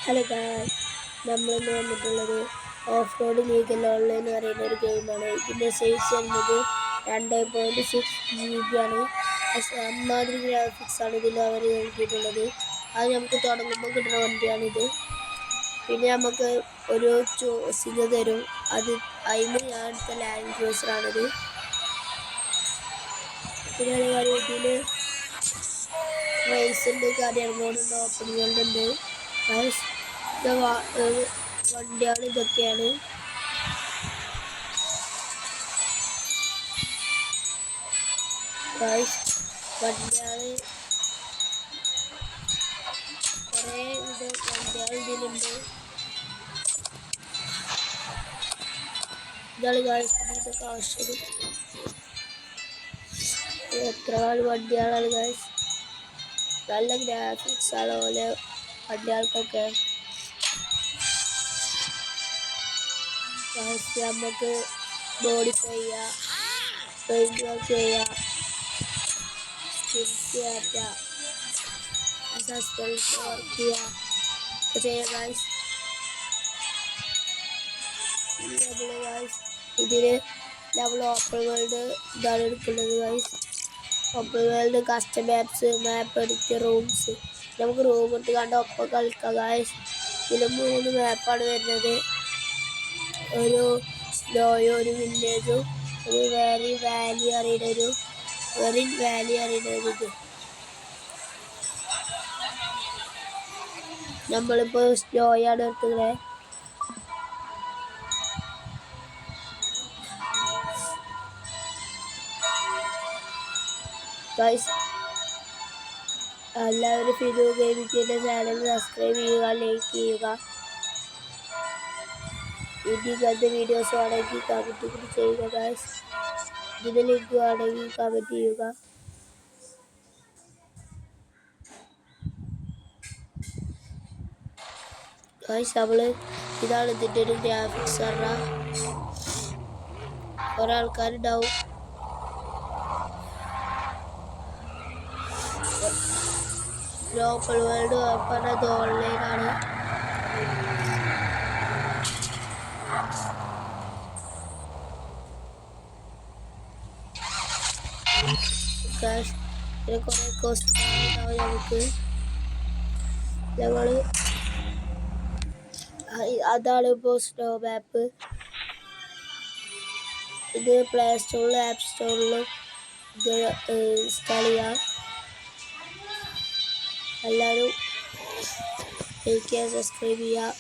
Hello guys, നമ്മളിന്ന് വന്നിട്ടുള്ളത് off road legal online എന്ന് പറയുന്ന ഒരു ഗെയിമാണ്. ഇതിൻ്റെ സൈസ് വരുന്നത് 2.6 GB ആണ്. അമ്മാതിരി ഗ്രാഫിക്സ് ആണ് ഇതിൽ അവർ നൽകിയിട്ടുള്ളത്. അത് നമുക്ക് തുടങ്ങുമ്പോൾ കിട്ടുന്ന വണ്ടിയാണിത്. പിന്നെ നമുക്ക് ഒരു ചോസിങ് തരും. അതിന് ഞാൻ എടുത്ത ലാൻഡ് ക്രൂസറാണിത്. പിന്നെ അതുപോലെ ഇതിൽ റേസ് ഉണ്ട്, കരിയർ മോഡുണ്ട്, ഓപ്പൺ വേൾഡ് ഉണ്ട്. വണ്ടിയാണ് ഇതൊക്കെയാണ്. വണ്ടിയാണ് കുറേ വണ്ടികൾ ഇതിലുണ്ട്. ഇതാണ് ഇതൊക്കെ ആവശ്യം. എത്ര വണ്ടികളാണ് ഗായ്സ്. നല്ല ഗ്രാഫിക്സ് ആണ് പോലെ വണ്ടികൾക്കൊക്കെ. നമുക്ക് മോഡിഫൈ ചെയ്യാം, പെയിന്റ് വർക്ക് ചെയ്യാം, സ്കിൻസ് മാറ്റാം, സസ്പെൻസ് വർക്ക് ചെയ്യാം ഗായ്സ്. ഇതിന് നമ്മൾ ഓപ്പൺ വേൾഡ് ഇതാണ് എടുക്കുന്നത് ഗായ്സ്. ഓപ്പൺ വേൾഡ് കസ്റ്റം മാപ്പ് എടുത്ത് റൂംസ് നമുക്ക് റൂം ഇട്ട് കണ്ട് ഒപ്പം കളിക്കാം ഗായ്സ്. ഇതിൽ 3 മാപ്പാണ് വരുന്നത്. ഒരു സ്നോയും, ഒരു വില്ലേജും, ഒരു വെരി വാലി അറിയുന്നൊരു ഇത്. നമ്മളിപ്പോൾ സ്നോയാണ് എടുക്കുന്നത്. ഗൈസ്, എല്ലാവരും ഫിദു ഗെയിമിങ്ങിൻ്റെ ചാനൽ സബ്സ്ക്രൈബ് ചെയ്യുക, ലൈക്ക് ചെയ്യുക. ഇങ്ങനത്തെ വീഡിയോസ് ആണെങ്കിൽ കമൻറ്റ് കൂടി ചെയ്യുക ഗൈസ്. ഇതിൻ്റെ ലിങ്ക് ആണെങ്കിൽ കമൻറ്റ് ചെയ്യുക. ഗൈസ്, ഇതാണ് ഇതിൻ്റെ ഒരു ഗ്രാഫിക്സ് പറഞ്ഞാൽ. ഒരാൾക്കാരുണ്ടാവും. ഓപ്പൺ വേൾഡ് പറഞ്ഞത് ഓൺലൈനാണ്. പിന്നെ കുറേ കോസ്റ്റ്യൂം ഉണ്ടാവും നമുക്ക്. അതാണ് ഇപ്പോൾ സ്നോ മാപ്പ്. ഇത് പ്ലേ സ്റ്റോറിലും ആപ്പ് സ്റ്റോറിലും ഇത് ഇൻസ്റ്റാൾ ചെയ്യാം. എല്ലാവരും ലൈക്ക് ചെയ്യുക, സബ്സ്ക്രൈബ് ചെയ്യുക.